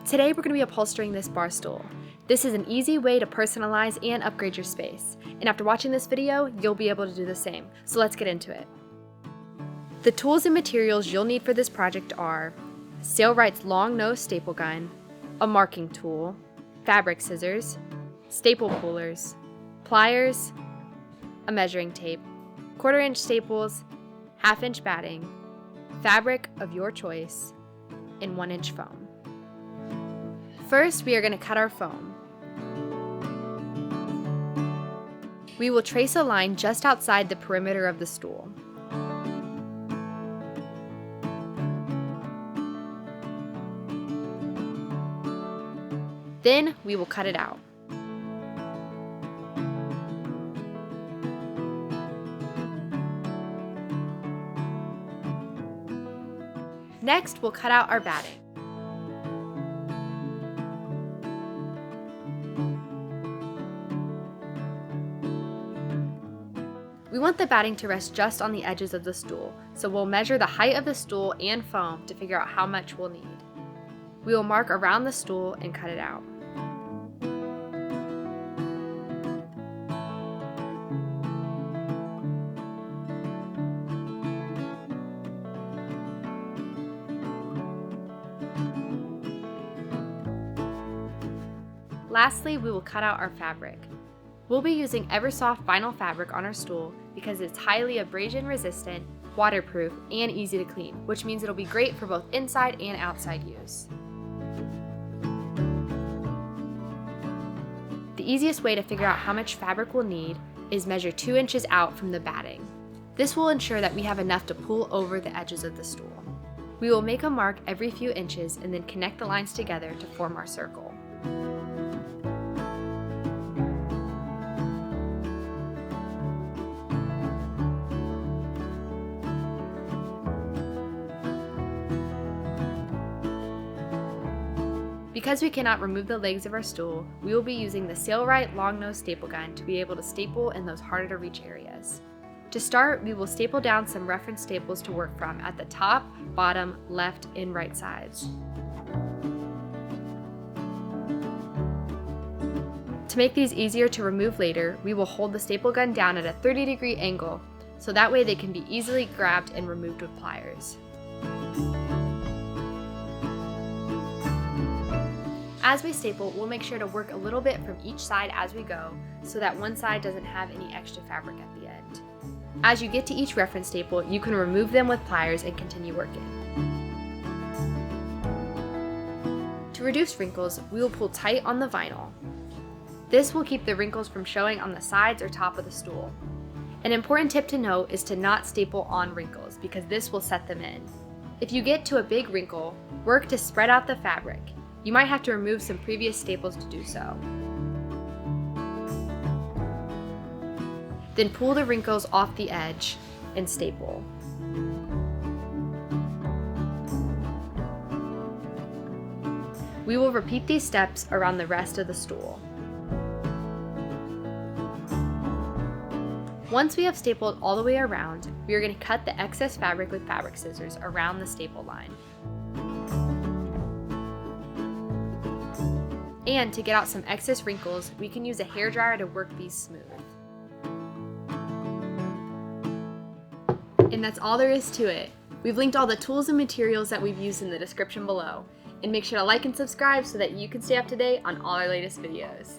Today we're going to be upholstering this bar stool. This is an easy way to personalize and upgrade your space. And after watching this video, you'll be able to do the same. So let's get into it. The tools and materials you'll need for this project are Sailrite's long nose staple gun, a marking tool, fabric scissors, staple pullers, pliers, a measuring tape, 1/4 inch staples, 1/2 inch batting, fabric of your choice, and 1 inch foam. First, we are going to cut our foam. We will trace a line just outside the perimeter of the stool. Then we will cut it out. Next, we'll cut out our batting. We want the batting to rest just on the edges of the stool, so we'll measure the height of the stool and foam to figure out how much we'll need. We will mark around the stool and cut it out. Lastly, we will cut out our fabric. We'll be using Eversoft vinyl fabric on our stool because it's highly abrasion resistant, waterproof, and easy to clean, which means it'll be great for both inside and outside use. The easiest way to figure out how much fabric we'll need is measure 2 inches out from the batting. This will ensure that we have enough to pull over the edges of the stool. We will make a mark every few inches and then connect the lines together to form our circle. Because we cannot remove the legs of our stool, we will be using the Sailrite long nose staple gun to be able to staple in those harder to reach areas. To start, we will staple down some reference staples to work from at the top, bottom, left, and right sides. To make these easier to remove later, we will hold the staple gun down at a 30-degree angle, so that way they can be easily grabbed and removed with pliers. As we staple, we'll make sure to work a little bit from each side as we go, so that one side doesn't have any extra fabric at the end. As you get to each reference staple, you can remove them with pliers and continue working. To reduce wrinkles, we will pull tight on the vinyl. This will keep the wrinkles from showing on the sides or top of the stool. An important tip to note is to not staple on wrinkles, because this will set them in. If you get to a big wrinkle, work to spread out the fabric. You might have to remove some previous staples to do so. Then pull the wrinkles off the edge and staple. We will repeat these steps around the rest of the stool. Once we have stapled all the way around, we are going to cut the excess fabric with fabric scissors around the staple line. And to get out some excess wrinkles, we can use a hairdryer to work these smooth. And that's all there is to it. We've linked all the tools and materials that we've used in the description below. And make sure to like and subscribe so that you can stay up to date on all our latest videos.